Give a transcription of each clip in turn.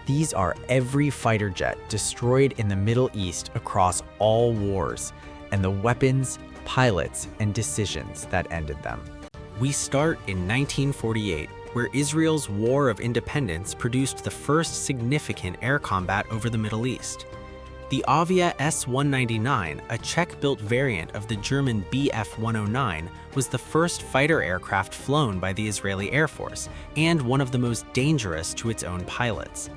These are every fighter jet destroyed in the Middle East across all wars, and the weapons, pilots, and decisions that ended them. We start in 1948, where Israel's War of Independence produced the first significant air combat over the Middle East. The Avia S-199, a Czech-built variant of the German Bf-109, was the first fighter aircraft flown by the Israeli Air Force, and one of the most dangerous to its own pilots.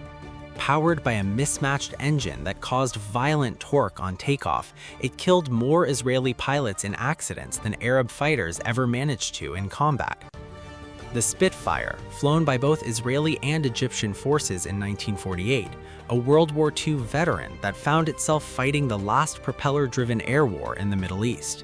Powered by a mismatched engine that caused violent torque on takeoff, it killed more Israeli pilots in accidents than Arab fighters ever managed to in combat. The Spitfire, flown by both Israeli and Egyptian forces in 1948, a World War II veteran that found itself fighting the last propeller-driven air war in the Middle East.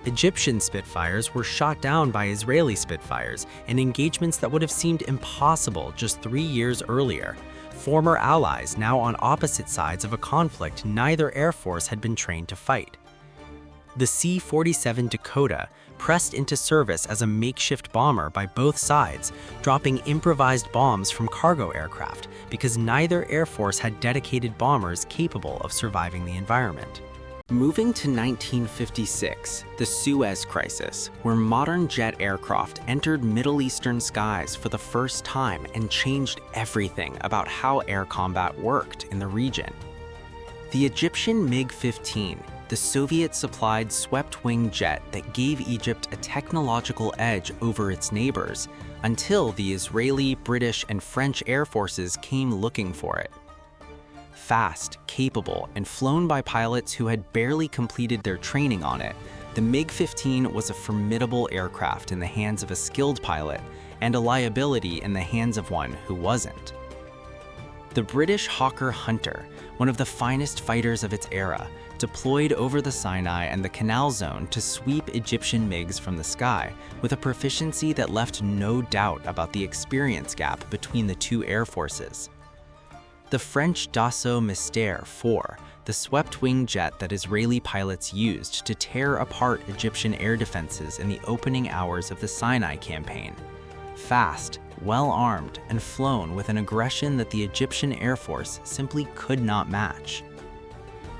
Egyptian Spitfires were shot down by Israeli Spitfires in engagements that would have seemed impossible just 3 years earlier. Former allies now on opposite sides of a conflict neither Air Force had been trained to fight. The C-47 Dakota pressed into service as a makeshift bomber by both sides, dropping improvised bombs from cargo aircraft because neither Air Force had dedicated bombers capable of surviving the environment. Moving to 1956, the Suez Crisis, where modern jet aircraft entered Middle Eastern skies for the first time and changed everything about how air combat worked in the region. The Egyptian MiG-15, the Soviet-supplied swept-wing jet that gave Egypt a technological edge over its neighbors, until the Israeli, British, and French air forces came looking for it. Fast, capable, and flown by pilots who had barely completed their training on it, the MiG-15 was a formidable aircraft in the hands of a skilled pilot and a liability in the hands of one who wasn't. The British Hawker Hunter, one of the finest fighters of its era, deployed over the Sinai and the Canal Zone to sweep Egyptian MiGs from the sky with a proficiency that left no doubt about the experience gap between the two air forces. The French Dassault Mystère 4, the swept-wing jet that Israeli pilots used to tear apart Egyptian air defenses in the opening hours of the Sinai campaign. Fast, well-armed, and flown with an aggression that the Egyptian Air Force simply could not match.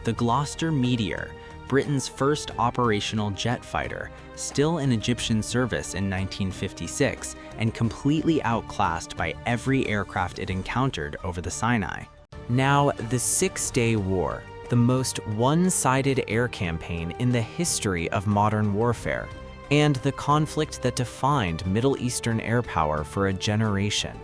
The Gloster Meteor, Britain's first operational jet fighter, still in Egyptian service in 1956 and completely outclassed by every aircraft it encountered over the Sinai. Now, the Six-Day War, the most one-sided air campaign in the history of modern warfare, and the conflict that defined Middle Eastern air power for a generation.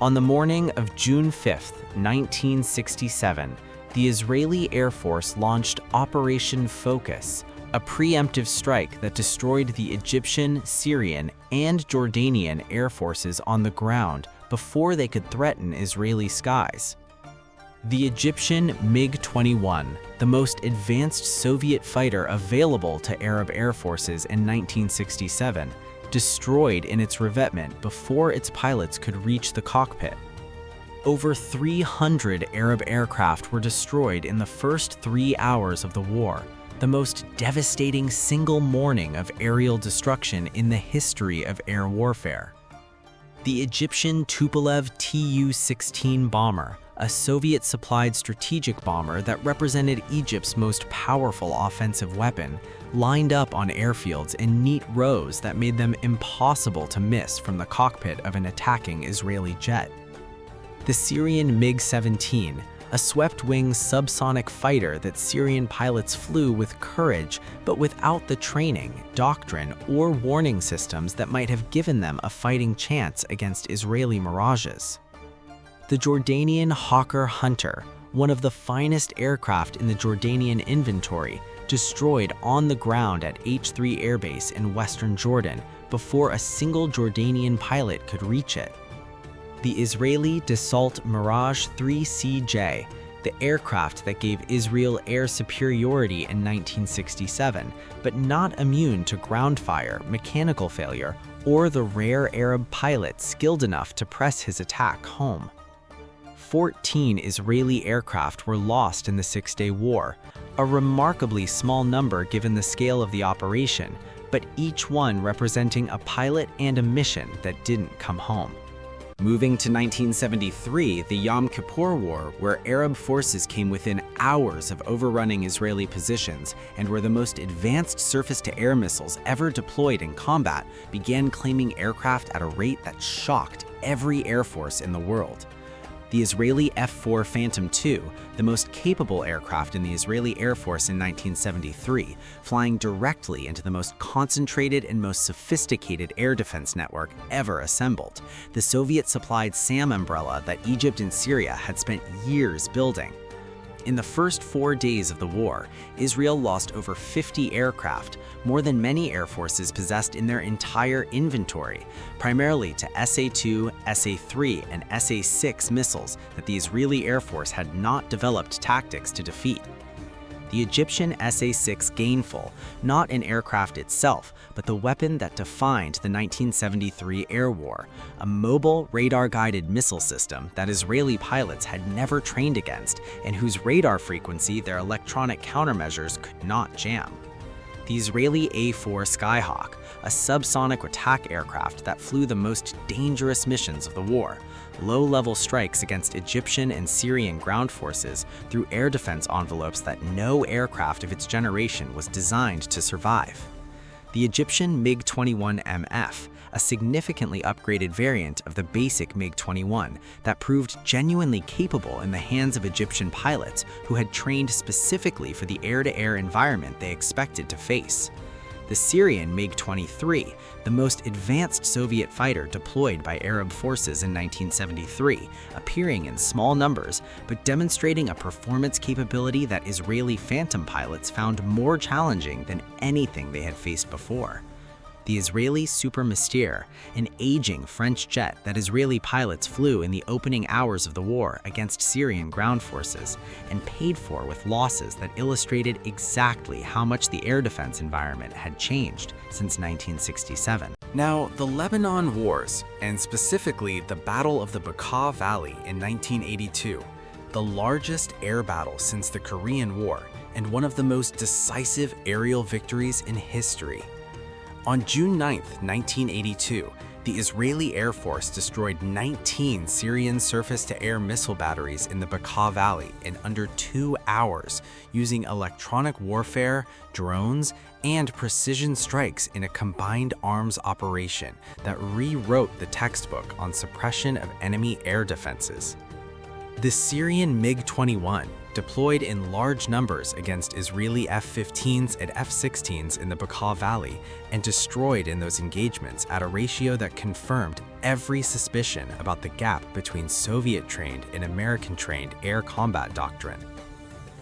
On the morning of June 5, 1967, the Israeli Air Force launched Operation Focus, a preemptive strike that destroyed the Egyptian, Syrian, and Jordanian air forces on the ground before they could threaten Israeli skies. The Egyptian MiG-21, the most advanced Soviet fighter available to Arab air forces in 1967, destroyed in its revetment before its pilots could reach the cockpit. Over 300 Arab aircraft were destroyed in the first 3 hours of the war, the most devastating single morning of aerial destruction in the history of air warfare. The Egyptian Tupolev Tu-16 bomber, a Soviet-supplied strategic bomber that represented Egypt's most powerful offensive weapon, lined up on airfields in neat rows that made them impossible to miss from the cockpit of an attacking Israeli jet. The Syrian MiG-17, a swept-wing subsonic fighter that Syrian pilots flew with courage but without the training, doctrine, or warning systems that might have given them a fighting chance against Israeli Mirages. The Jordanian Hawker Hunter, one of the finest aircraft in the Jordanian inventory, destroyed on the ground at H-3 Air Base in western Jordan before a single Jordanian pilot could reach it. The Israeli Dassault Mirage 3CJ, the aircraft that gave Israel air superiority in 1967, but not immune to ground fire, mechanical failure, or the rare Arab pilot skilled enough to press his attack home. 14 Israeli aircraft were lost in the Six-Day War, a remarkably small number given the scale of the operation, but each one representing a pilot and a mission that didn't come home. Moving to 1973, the Yom Kippur War, where Arab forces came within hours of overrunning Israeli positions and where the most advanced surface-to-air missiles ever deployed in combat began claiming aircraft at a rate that shocked every air force in the world. The Israeli F-4 Phantom II, the most capable aircraft in the Israeli Air Force in 1973, flying directly into the most concentrated and most sophisticated air defense network ever assembled, the Soviet-supplied SAM umbrella that Egypt and Syria had spent years building. In the first 4 days of the war, Israel lost over 50 aircraft, more than many air forces possessed in their entire inventory, primarily to SA-2, SA-3, and SA-6 missiles that the Israeli Air Force had not developed tactics to defeat. The Egyptian SA-6 Gainful, not an aircraft itself, but the weapon that defined the 1973 air war, a mobile radar-guided missile system that Israeli pilots had never trained against and whose radar frequency their electronic countermeasures could not jam. The Israeli A-4 Skyhawk, a subsonic attack aircraft that flew the most dangerous missions of the war, low-level strikes against Egyptian and Syrian ground forces through air defense envelopes that no aircraft of its generation was designed to survive. The Egyptian MiG-21MF, a significantly upgraded variant of the basic MiG-21 that proved genuinely capable in the hands of Egyptian pilots who had trained specifically for the air-to-air environment they expected to face. The Syrian MiG-23, the most advanced Soviet fighter deployed by Arab forces in 1973, appearing in small numbers but demonstrating a performance capability that Israeli Phantom pilots found more challenging than anything they had faced before. The Israeli Super Mystère, an aging French jet that Israeli pilots flew in the opening hours of the war against Syrian ground forces, and paid for with losses that illustrated exactly how much the air defense environment had changed since 1967. Now, the Lebanon Wars, and specifically the Battle of the Bekaa Valley in 1982, the largest air battle since the Korean War, and one of the most decisive aerial victories in history. On June 9, 1982, the Israeli Air Force destroyed 19 Syrian surface-to-air missile batteries in the Bekaa Valley in under 2 hours using electronic warfare, drones, and precision strikes in a combined arms operation that rewrote the textbook on suppression of enemy air defenses. The Syrian MiG-21, deployed in large numbers against Israeli F-15s and F-16s in the Bekaa Valley, and destroyed in those engagements at a ratio that confirmed every suspicion about the gap between Soviet-trained and American-trained air combat doctrine.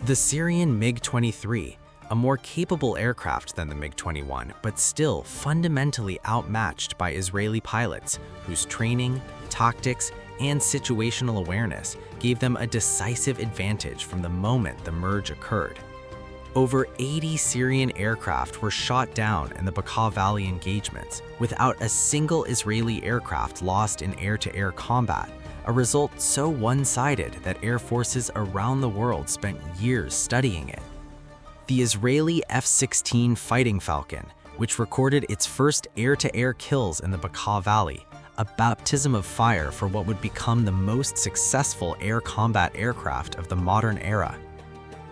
The Syrian MiG-23, a more capable aircraft than the MiG-21, but still fundamentally outmatched by Israeli pilots, whose training, tactics, and situational awareness gave them a decisive advantage from the moment the merge occurred. Over 80 Syrian aircraft were shot down in the Bekaa Valley engagements, without a single Israeli aircraft lost in air-to-air combat, a result so one-sided that air forces around the world spent years studying it. The Israeli F-16 Fighting Falcon, which recorded its first air-to-air kills in the Bekaa Valley, a baptism of fire for what would become the most successful air combat aircraft of the modern era.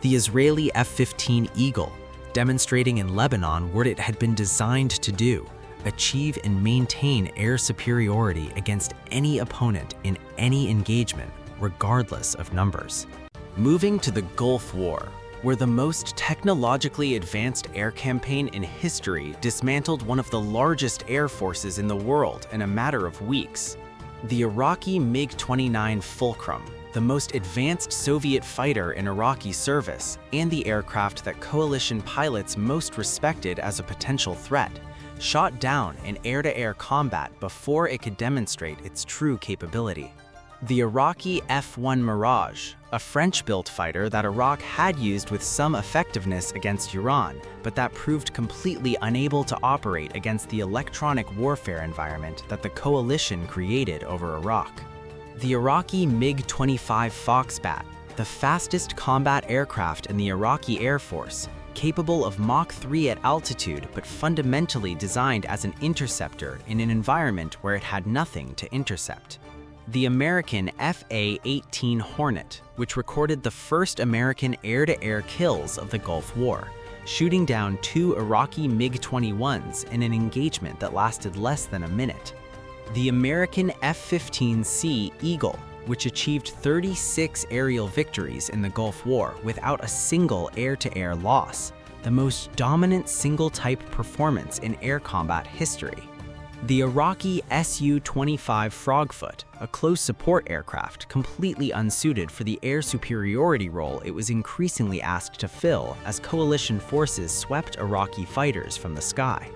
The Israeli F-15 Eagle, demonstrating in Lebanon what it had been designed to do, achieve and maintain air superiority against any opponent in any engagement, regardless of numbers. Moving to the Gulf War, where the most technologically advanced air campaign in history dismantled one of the largest air forces in the world in a matter of weeks. The Iraqi MiG-29 Fulcrum, the most advanced Soviet fighter in Iraqi service, and the aircraft that coalition pilots most respected as a potential threat, shot down in air-to-air combat before it could demonstrate its true capability. The Iraqi F-1 Mirage, a French-built fighter that Iraq had used with some effectiveness against Iran, but that proved completely unable to operate against the electronic warfare environment that the coalition created over Iraq. The Iraqi MiG-25 Foxbat, the fastest combat aircraft in the Iraqi Air Force, capable of Mach 3 at altitude but fundamentally designed as an interceptor in an environment where it had nothing to intercept. The American FA-18 Hornet, which recorded the first American air-to-air kills of the Gulf War, shooting down 2 Iraqi MiG-21s in an engagement that lasted less than a minute. The American F-15C Eagle, which achieved 36 aerial victories in the Gulf War without a single air-to-air loss, the most dominant single-type performance in air combat history. The Iraqi Su-25 Frogfoot, a close support aircraft completely unsuited for the air superiority role it was increasingly asked to fill as coalition forces swept Iraqi fighters from the sky.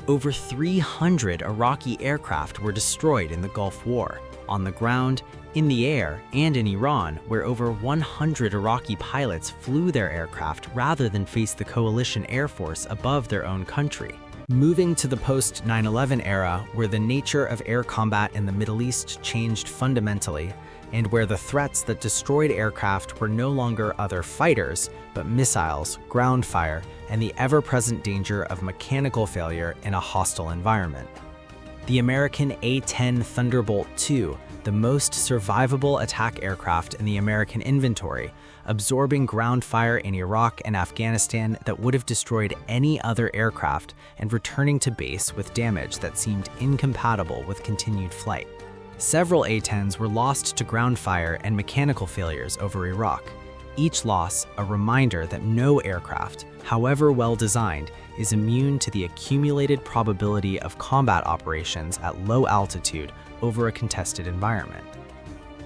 Over 300 Iraqi aircraft were destroyed in the Gulf War, on the ground, in the air, and in Iran, where over 100 Iraqi pilots flew their aircraft rather than face the coalition air force above their own country. Moving to the post-9/11 era, where the nature of air combat in the Middle East changed fundamentally, and where the threats that destroyed aircraft were no longer other fighters, but missiles, ground fire, and the ever-present danger of mechanical failure in a hostile environment. The American A-10 Thunderbolt II, the most survivable attack aircraft in the American inventory, absorbing ground fire in Iraq and Afghanistan that would have destroyed any other aircraft and returning to base with damage that seemed incompatible with continued flight. Several A-10s were lost to ground fire and mechanical failures over Iraq. Each loss a reminder that no aircraft, however well designed, is immune to the accumulated probability of combat operations at low altitude over a contested environment.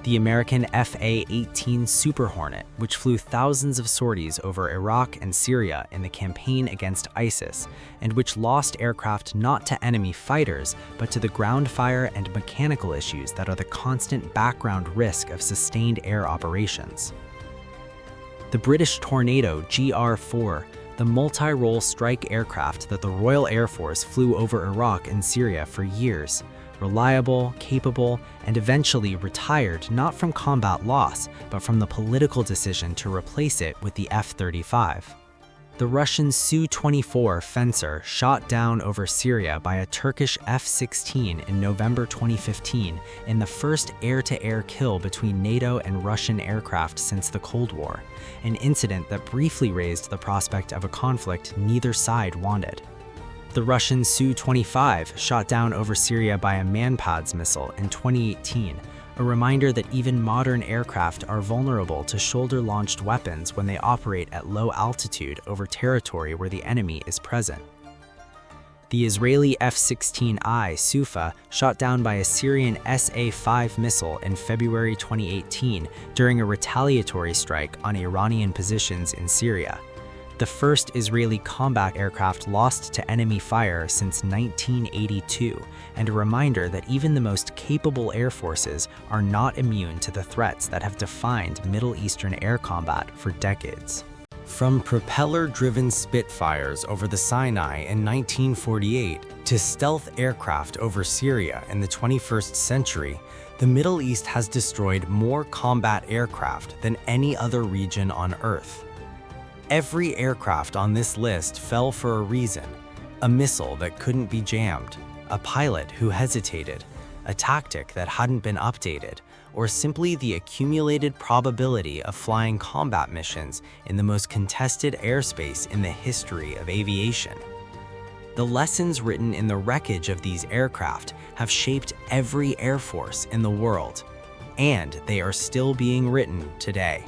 The American FA-18 Super Hornet, which flew thousands of sorties over Iraq and Syria in the campaign against ISIS, and which lost aircraft not to enemy fighters, but to the ground fire and mechanical issues that are the constant background risk of sustained air operations. The British Tornado GR-4, the multi-role strike aircraft that the Royal Air Force flew over Iraq and Syria for years, reliable, capable, and eventually retired not from combat loss, but from the political decision to replace it with the F-35. The Russian Su-24 Fencer shot down over Syria by a Turkish F-16 in November 2015 in the first air-to-air kill between NATO and Russian aircraft since the Cold War, an incident that briefly raised the prospect of a conflict neither side wanted. The Russian Su-25 shot down over Syria by a Manpads missile in 2018, a reminder that even modern aircraft are vulnerable to shoulder-launched weapons when they operate at low altitude over territory where the enemy is present. The Israeli F-16I Sufa shot down by a Syrian SA-5 missile in February 2018 during a retaliatory strike on Iranian positions in Syria, the first Israeli combat aircraft lost to enemy fire since 1982, and a reminder that even the most capable air forces are not immune to the threats that have defined Middle Eastern air combat for decades. From propeller-driven Spitfires over the Sinai in 1948 to stealth aircraft over Syria in the 21st century, the Middle East has destroyed more combat aircraft than any other region on Earth. Every aircraft on this list fell for a reason: a missile that couldn't be jammed, a pilot who hesitated, a tactic that hadn't been updated, or simply the accumulated probability of flying combat missions in the most contested airspace in the history of aviation. The lessons written in the wreckage of these aircraft have shaped every air force in the world, and they are still being written today.